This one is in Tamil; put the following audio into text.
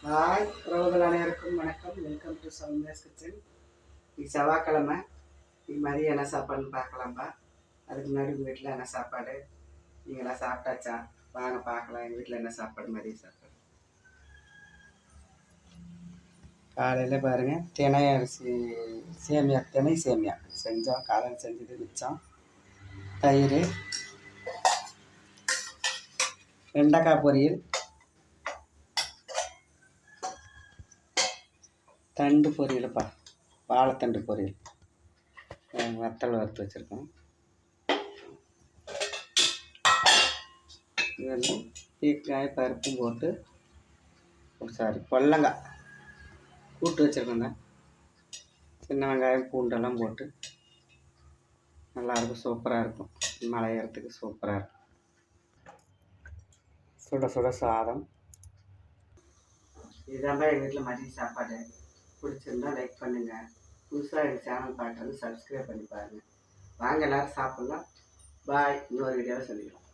ஹாய் உறவுகள் அனைவருக்கும் வணக்கம். Welcome to Soumya's kitchen. இன்னைக்கு செவ்வாய்க்கிழமை. இன்னைக்கு மதியம் என்ன சாப்பாடுன்னு பார்க்கலாம்பா. அதுக்கு முன்னாடி உங்கள் வீட்டில் என்ன சாப்பாடு, நீங்களாம் சாப்பிட்டாச்சா? வாங்க பார்க்கலாம் எங்கள் வீட்டில் என்ன சாப்பாடு, மதியம் சாப்பாடு. காலையில் பாருங்கள், தினை அரிசி சேமியா, தினை சேமியா செஞ்சோம். காலையில் செஞ்சது மிச்சம். தயிர், வெண்டைக்காய் பொரியல், தண்டு பொரியலுப்பா, வாழைத்தண்டு பொரியல், வத்தல் வறுத்து வச்சுருக்கோம். இது வந்து பீக்காய் பருப்பும் போட்டு பொல்லங்காய் கூட்டு வச்சுருக்கோங்க. சின்ன வெங்காயம் பூண்டெல்லாம் போட்டு நல்லாயிருக்கும், சூப்பராக இருக்கும். மழை ஏறத்துக்கு சூப்பராக இருக்கும். சுட சுட சாதம். இதுதான்ப்பா எங்கள் வீட்டில் மதிய சாப்பாடு. பிடிச்சிருந்தா லைக் பண்ணுங்கள். புதுசாக எங்கள் சேனல் பார்க்குறது சப்ஸ்கிரைப் பண்ணி பாருங்கள். வாங்க எல்லோரும் சாப்பிட்லாம். பாய். இன்னொரு வீடியோவில் சொல்லிக்கலாம்.